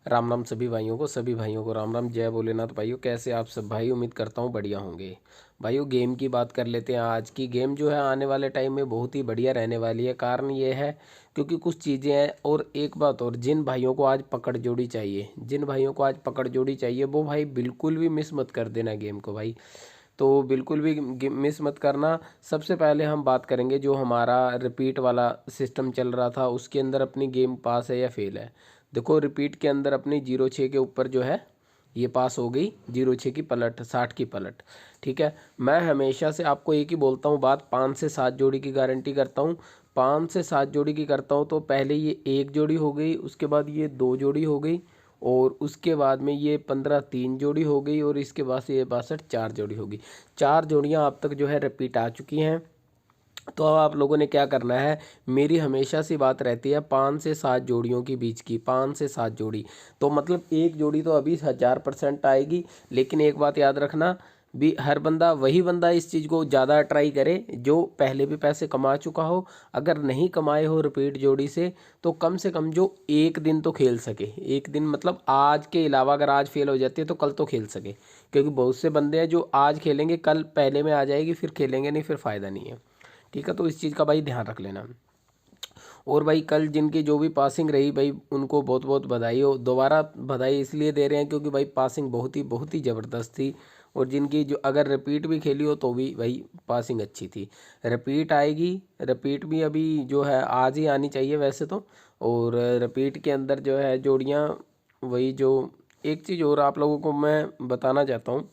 राम राम सभी भाइयों को राम राम, जय भोलेनाथ भाइयों। कैसे आप सब भाई? उम्मीद करता हूँ बढ़िया होंगे। भाइयों गेम की बात कर लेते हैं। आज की गेम जो है आने वाले टाइम में बहुत ही बढ़िया रहने वाली है। कारण ये है क्योंकि कुछ चीज़ें हैं। और एक बात और, जिन भाइयों को आज पकड़ जोड़ी चाहिए, जिन भाइयों को आज पकड़ जोड़ी चाहिए, वो भाई बिल्कुल भी मिस मत कर देना गेम को भाई। तो बिल्कुल भी मिस मत करना। सबसे पहले हम बात करेंगे जो हमारा रिपीट वाला सिस्टम चल रहा था, उसके अंदर अपनी गेम पास है या फेल है। देखो रिपीट के अंदर अपनी 0-6 के ऊपर जो है ये पास हो गई, 0-6 की पलट, 60 की पलट। ठीक है, मैं हमेशा से आपको एक ही बोलता हूँ बात, 5 से 7 जोड़ी की गारंटी करता हूँ। 5 से 7 जोड़ी की करता हूँ तो पहले ये एक जोड़ी हो गई, उसके बाद ये 2 जोड़ी हो गई, और उसके बाद में ये 15 3 जोड़ी हो गई, और इसके बाद से ये 62 4 जोड़ी होगी। 4 जोड़ियाँ अब तक जो है रिपीट आ चुकी हैं। तो अब आप लोगों ने क्या करना है, मेरी हमेशा सी बात रहती है 5 से 7 जोड़ियों के बीच की, 5 से 7 जोड़ी। तो मतलब एक जोड़ी तो अभी 1000% आएगी। लेकिन एक बात याद रखना भी, हर बंदा, वही बंदा इस चीज़ को ज़्यादा ट्राई करे जो पहले भी पैसे कमा चुका हो। अगर नहीं कमाए हो रिपीट जोड़ी से कम जो एक दिन तो खेल सके। एक दिन मतलब आज के अलावा, अगर आज फेल हो जाती है तो कल तो खेल सके। क्योंकि बहुत से बंदे हैं जो आज खेलेंगे, कल पहले में आ जाएगी, फिर खेलेंगे नहीं, फिर फ़ायदा नहीं है। ठीक है, तो इस चीज़ का भाई ध्यान रख लेना। और भाई कल जिनकी जो भी पासिंग रही भाई, उनको बहुत बहुत बधाई हो। दोबारा बधाई इसलिए दे रहे हैं क्योंकि भाई पासिंग बहुत ही ज़बरदस्त थी। और जिनकी जो अगर रिपीट भी खेली हो तो भी भाई पासिंग अच्छी थी। रिपीट आएगी, रिपीट भी अभी जो है आज ही आनी चाहिए वैसे तो। और रिपीट के अंदर जो है जोड़ियाँ, वही जो, एक चीज़ और आप लोगों को मैं बताना चाहता हूँ।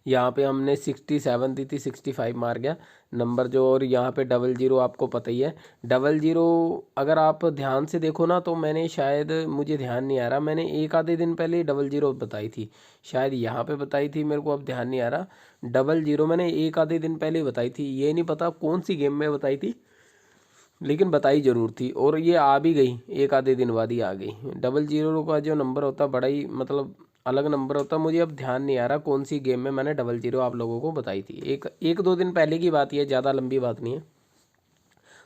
यहाँ पे हमने 67 दी थी, 65 मार गया नंबर जो। और यहाँ पे 00 आपको पता ही है। 00 अगर आप ध्यान से देखो ना, तो मैंने शायद, मुझे ध्यान नहीं आ रहा, मैंने एक आधे दिन पहले 00 बताई थी। शायद यहाँ पे बताई थी, मेरे को अब ध्यान नहीं आ रहा। 00 मैंने एक आधे दिन पहले बताई थी, ये नहीं पता कौन सी गेम में बताई थी, लेकिन बताई जरूर थी। और ये आ भी गई, एक आधे दिन बाद ही आ गई। 00 का जो नंबर होता बड़ा ही मतलब अलग नंबर होता। मुझे अब ध्यान नहीं आ रहा कौन सी गेम में मैंने 00 आप लोगों को बताई थी। एक एक दो दिन पहले की बात, ये ज़्यादा लंबी बात नहीं है,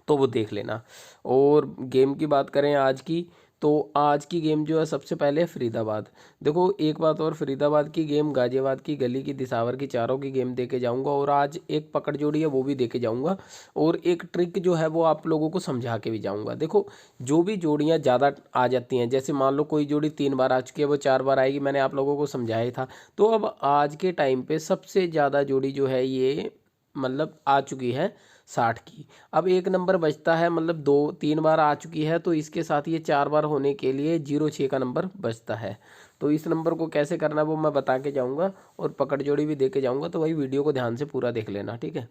तो वो देख लेना। और गेम की बात करें आज की, तो आज की गेम जो है सबसे पहले फरीदाबाद। देखो एक बात और, फरीदाबाद की गेम, गाजियाबाद की गली की, दिसावर की, चारों की गेम देके जाऊंगा। और आज एक पकड़ जोड़ी है वो भी देके जाऊंगा। और एक ट्रिक जो है वो आप लोगों को समझा के भी जाऊंगा। देखो जो भी जोड़ियां ज़्यादा आ जाती हैं, जैसे मान लो कोई जोड़ी 3 बार आ चुकी है, वो 4 बार आएगी, मैंने आप लोगों को समझाया ही था। तो अब आज के टाइम पे सबसे ज़्यादा जोड़ी जो है ये मतलब आ चुकी है 60 की। अब एक नंबर बचता है, मतलब 2-3 बार आ चुकी है, तो इसके साथ ये 4 बार होने के लिए 06 का नंबर बचता है। तो इस नंबर को कैसे करना है वो मैं बता के जाऊंगा, और पकड़ जोड़ी भी दे के जाऊंगा। तो वही वीडियो को ध्यान से पूरा देख लेना, ठीक है।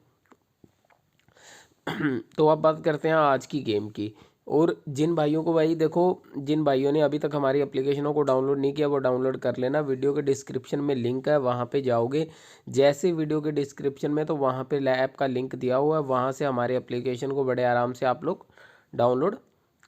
तो अब बात करते हैं आज की गेम की। और जिन भाइयों को, भाई देखो, जिन भाइयों ने अभी तक हमारी एप्लीकेशनों को डाउनलोड नहीं किया वो डाउनलोड कर लेना। वीडियो के डिस्क्रिप्शन में लिंक है, वहाँ पे जाओगे। जैसे वीडियो के डिस्क्रिप्शन में, तो वहाँ पे ऐप का लिंक दिया हुआ है, वहाँ से हमारे एप्लीकेशन को बड़े आराम से आप लोग डाउनलोड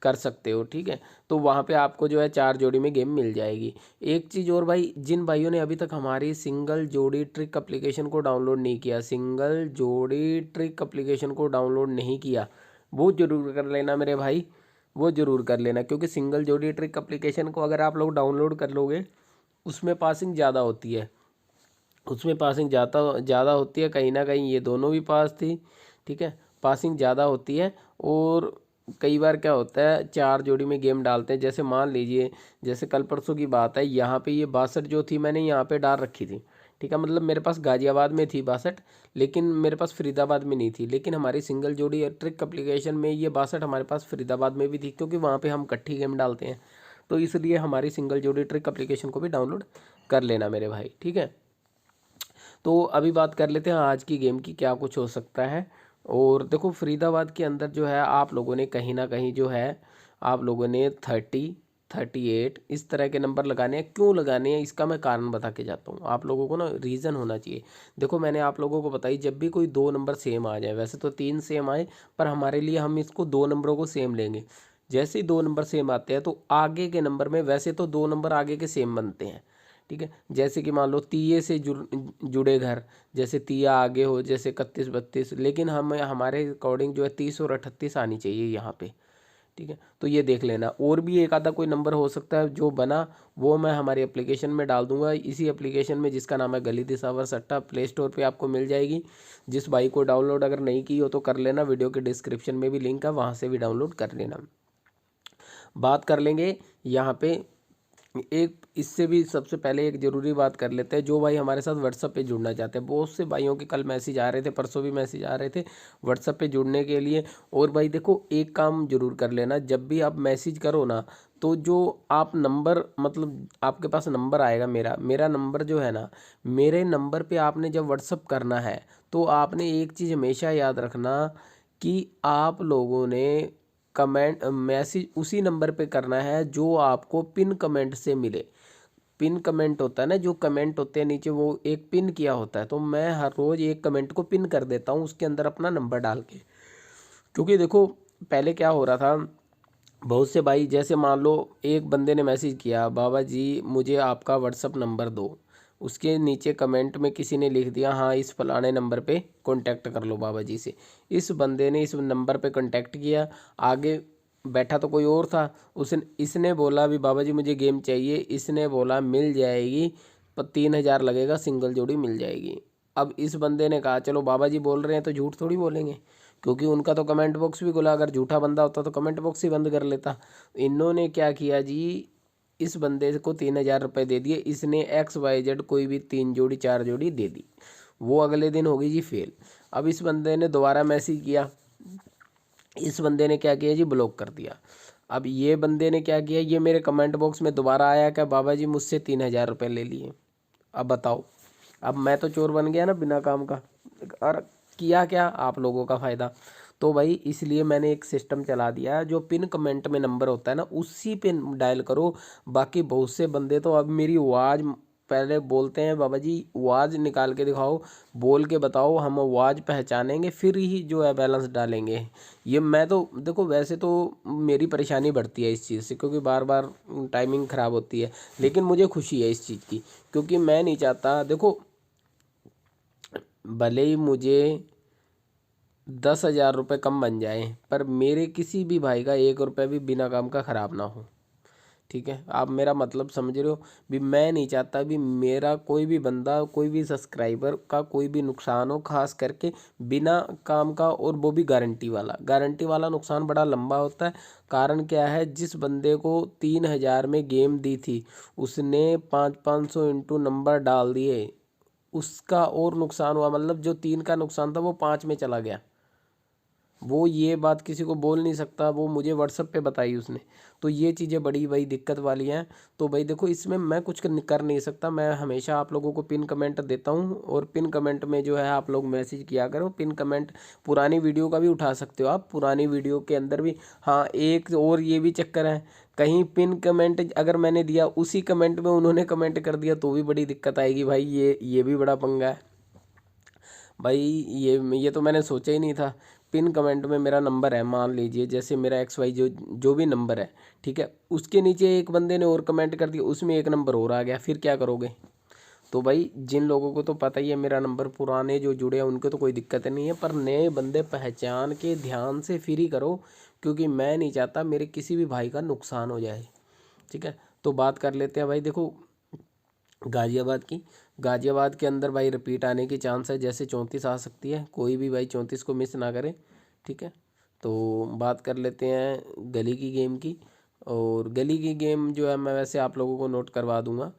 कर सकते हो, ठीक है। तो वहाँ पे आपको जो है 4 जोड़ी में गेम मिल जाएगी। एक चीज़ और भाई, जिन भाइयों ने अभी तक हमारी सिंगल जोड़ी ट्रिक एप्लीकेशन को डाउनलोड नहीं किया, सिंगल जोड़ी ट्रिक एप्लीकेशन को डाउनलोड नहीं किया, वो जरूर कर लेना मेरे भाई, वो जरूर कर लेना। क्योंकि सिंगल जोड़ी ट्रिक एप्लीकेशन को अगर आप लोग डाउनलोड कर लोगे, उसमें पासिंग ज़्यादा होती है, उसमें पासिंग ज़्यादा ज़्यादा होती है। कहीं ना कहीं ये दोनों भी पास थी, ठीक है, पासिंग ज़्यादा होती है। और कई बार क्या होता है, 4 जोड़ी में गेम डालते हैं, जैसे मान लीजिए, जैसे कल परसों की बात है, यहाँ पे ये 62 जो थी मैंने यहाँ पे डाल रखी थी, ठीक है। मतलब मेरे पास गाजियाबाद में थी 62, लेकिन मेरे पास फरीदाबाद में नहीं थी। लेकिन हमारी सिंगल जोड़ी ट्रिक एप्लीकेशन में ये 62 हमारे पास फरीदाबाद में भी थी, क्योंकि वहाँ पे हम इकट्ठी गेम डालते हैं। तो इसलिए हमारी सिंगल जोड़ी ट्रिक एप्लीकेशन को भी डाउनलोड कर लेना मेरे भाई, ठीक है। तो अभी बात कर लेते हैं आज की गेम की, क्या कुछ हो सकता है। और देखो फरीदाबाद के अंदर जो है आप लोगों ने कहीं ना कहीं जो है, आप लोगों ने 38 इस तरह के नंबर लगाने हैं। क्यों लगाने हैं इसका मैं कारण बता के जाता हूँ। आप लोगों को ना रीज़न होना चाहिए। देखो मैंने आप लोगों को बताई, जब भी कोई 2 नंबर सेम आ जाए, वैसे तो 3 सेम आए, पर हमारे लिए हम इसको 2 नंबरों को सेम लेंगे। जैसे ही 2 नंबर सेम आते हैं, तो आगे के नंबर में, वैसे तो 2 नंबर आगे के सेम बनते हैं, ठीक है। जैसे कि मान लो तीये से जुड़े घर, जैसे तिया आगे हो, जैसे 31 32, लेकिन हम, हमारे अकॉर्डिंग जो है 30 और 38 आनी चाहिए यहाँ पे, ठीक है। तो ये देख लेना, और भी एक आधा कोई नंबर हो सकता है जो बना, वो मैं हमारी एप्लीकेशन में डाल दूंगा। इसी एप्लीकेशन में जिसका नाम है गली दिसावर सट्टा, प्ले स्टोर पे आपको मिल जाएगी। जिस भाई को डाउनलोड अगर नहीं की हो तो कर लेना, वीडियो के डिस्क्रिप्शन में भी लिंक है, वहाँ से भी डाउनलोड कर लेना। बात कर लेंगे यहाँ पे एक, इससे भी सबसे पहले एक ज़रूरी बात कर लेते हैं। जो भाई हमारे साथ व्हाट्सअप पे जुड़ना चाहते हैं, बहुत से भाइयों के कल मैसेज आ रहे थे, परसों भी मैसेज आ रहे थे व्हाट्सअप पे जुड़ने के लिए। और भाई देखो, एक काम जरूर कर लेना, जब भी आप मैसेज करो ना, तो जो आप नंबर, मतलब आपके पास नंबर आएगा, मेरा नंबर जो है ना, मेरे नंबर पे आपने जब व्हाट्सअप करना है तो आपने एक चीज़ हमेशा याद रखना कि आप लोगों ने कमेंट मैसेज उसी नंबर पे करना है जो आपको पिन कमेंट से मिले। पिन कमेंट होता है ना, जो कमेंट होते हैं नीचे, वो एक पिन किया होता है, तो मैं हर रोज़ एक कमेंट को पिन कर देता हूँ उसके अंदर अपना नंबर डाल के। क्योंकि देखो, पहले क्या हो रहा था, बहुत से भाई, जैसे मान लो एक बंदे ने मैसेज किया, बाबा जी मुझे आपका व्हाट्सअप नंबर दो, उसके नीचे कमेंट में किसी ने लिख दिया, हाँ इस फलाने नंबर पे कांटेक्ट कर लो बाबा जी से। इस बंदे ने इस नंबर पे कांटेक्ट किया, आगे बैठा तो कोई और था, इसने बोला भी बाबा जी मुझे गेम चाहिए, इसने बोला मिल जाएगी पर 3,000 लगेगा, सिंगल जोड़ी मिल जाएगी। अब इस बंदे ने कहा चलो बाबा जी बोल रहे हैं तो झूठ थोड़ी बोलेंगे, क्योंकि उनका तो कमेंट बॉक्स भी खुला, अगर झूठा बंदा होता तो कमेंट बॉक्स ही बंद कर लेता। इन्होंने क्या किया जी, इस बंदे को 3,000 रुपये दे दिए, इसने XYZ कोई भी 3 जोड़ी 4 जोड़ी दे दी, वो अगले दिन होगी जी फेल। अब इस बंदे ने दोबारा मैसेज किया, इस बंदे ने क्या किया जी, ब्लॉक कर दिया। अब ये बंदे ने क्या किया, ये मेरे कमेंट बॉक्स में दोबारा आया क्या, बाबा जी मुझसे 3,000 रुपये ले लिए। अब बताओ, अब मैं तो चोर बन गया ना बिना काम का, और किया क्या, आप लोगों का फ़ायदा। तो भाई इसलिए मैंने एक सिस्टम चला दिया है, जो पिन कमेंट में नंबर होता है ना, उसी पे डायल करो। बाकी बहुत से बंदे तो अब मेरी आवाज़ पहले बोलते हैं, बाबा जी आवाज़ निकाल के दिखाओ, बोल के बताओ, हम आवाज़ पहचानेंगे फिर ही जो है बैलेंस डालेंगे। ये मैं तो देखो, वैसे तो मेरी परेशानी बढ़ती है इस चीज़ से, क्योंकि बार बार टाइमिंग ख़राब होती है, लेकिन मुझे खुशी है इस चीज़ की, क्योंकि मैं नहीं चाहता, देखो भले ही मुझे 10,000 रुपये कम बन जाए, पर मेरे किसी भी भाई का 1 रुपये भी बिना काम का ख़राब ना हो। ठीक है, आप मेरा मतलब समझ रहे हो भी, मैं नहीं चाहता भी मेरा कोई भी बंदा, कोई भी सब्सक्राइबर का कोई भी नुकसान हो, खास करके बिना काम का, और वो भी गारंटी वाला नुकसान बड़ा लंबा होता है। कारण क्या है, जिस बंदे को 3,000 में गेम दी थी, उसने 500 इंटू नंबर डाल दिए, उसका और नुकसान हुआ, मतलब जो 3 का नुकसान था वो 5 में चला गया। वो ये बात किसी को बोल नहीं सकता, वो मुझे व्हाट्सएप पे बताई उसने। तो ये चीज़ें बड़ी भाई दिक्कत वाली हैं। तो भाई देखो, इसमें मैं कुछ कर नहीं सकता, मैं हमेशा आप लोगों को पिन कमेंट देता हूँ, और पिन कमेंट में जो है आप लोग मैसेज किया करो। पिन कमेंट पुरानी वीडियो का भी उठा सकते हो आप, पुरानी वीडियो के अंदर भी। हाँ, एक और ये भी चक्कर है, कहीं पिन कमेंट अगर मैंने दिया, उसी कमेंट में उन्होंने कमेंट कर दिया, तो भी बड़ी दिक्कत आएगी भाई, ये भी बड़ा पंगा है भाई। ये तो मैंने सोचा ही नहीं था। पिन कमेंट में मेरा नंबर है, मान लीजिए जैसे मेरा XY जो भी नंबर है, ठीक है, उसके नीचे एक बंदे ने और कमेंट कर दिया, उसमें एक नंबर और आ गया, फिर क्या करोगे। तो भाई जिन लोगों को तो पता ही है मेरा नंबर, पुराने जो जुड़े हैं उनको तो कोई दिक्कत नहीं है, पर नए बंदे पहचान के ध्यान से फिर ही करो, क्योंकि मैं नहीं चाहता मेरे किसी भी भाई का नुकसान हो जाए। ठीक है, तो बात कर लेते हैं भाई, देखो गाज़ियाबाद की। गाज़ियाबाद के अंदर भाई रिपीट आने की चांस है, जैसे 34 आ सकती है, कोई भी भाई 34 को मिस ना करे। ठीक है, तो बात कर लेते हैं गली की गेम की। और गली की गेम जो है मैं वैसे आप लोगों को नोट करवा दूंगा,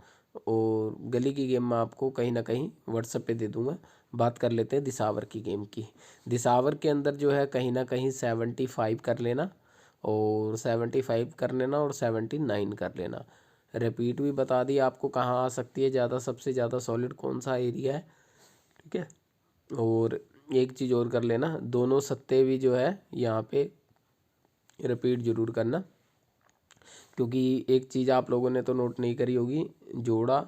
और गली की गेम मैं आपको कहीं ना कहीं व्हाट्सएप पे दे दूंगा। बात कर लेते हैं दिसावर की गेम की। दिसावर के अंदर जो है कहीं ना कहीं 75 कर लेना, और 75 कर लेना, और 79 कर लेना। रिपीट भी बता दी आपको कहाँ आ सकती है ज़्यादा, सबसे ज़्यादा सॉलिड कौन सा एरिया है। ठीक है, और एक चीज़ और कर लेना, दोनों सत्ते भी जो है यहाँ पे रिपीट जरूर करना, क्योंकि एक चीज़ आप लोगों ने तो नोट नहीं करी होगी, जोड़ा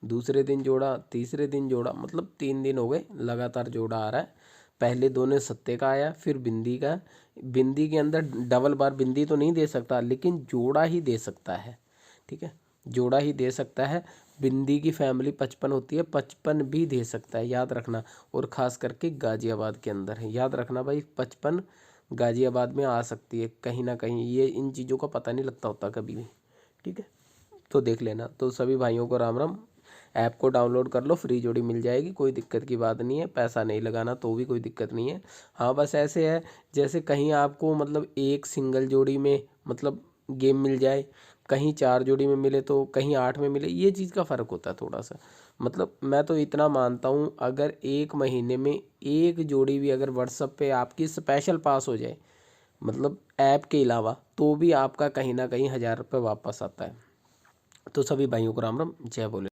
दूसरे दिन जोड़ा, तीसरे दिन जोड़ा, मतलब 3 दिन हो गए लगातार जोड़ा आ रहा है। पहले दोनों सत्ते का आया, फिर बिंदी का। बिंदी के अंदर डबल बार बिंदी तो नहीं दे सकता, लेकिन जोड़ा ही दे सकता है। ठीक है, जोड़ा ही दे सकता है। बिंदी की फैमिली 55 होती है, 55 भी दे सकता है, याद रखना। और ख़ास करके गाज़ियाबाद के अंदर है, याद रखना भाई, 55 गाज़ियाबाद में आ सकती है कहीं ना कहीं। ये इन चीज़ों का पता नहीं लगता होता कभी भी, ठीक है, तो देख लेना। तो सभी भाइयों को राम राम। ऐप को डाउनलोड कर लो, फ्री जोड़ी मिल जाएगी, कोई दिक्कत की बात नहीं है। पैसा नहीं लगाना तो भी कोई दिक्कत नहीं है। हाँ बस ऐसे है, जैसे कहीं आपको मतलब एक सिंगल जोड़ी में मतलब गेम मिल जाए, कहीं 4 जोड़ी में मिले तो कहीं 8 में मिले, ये चीज़ का फ़र्क होता है थोड़ा सा। मतलब मैं तो इतना मानता हूँ, अगर एक महीने में एक जोड़ी भी अगर व्हाट्सअप पे आपकी स्पेशल पास हो जाए, मतलब ऐप के अलावा, तो भी आपका कहीं ना कहीं 1000 रुपये वापस आता है। तो सभी भाइयों को राम राम, जय बोले।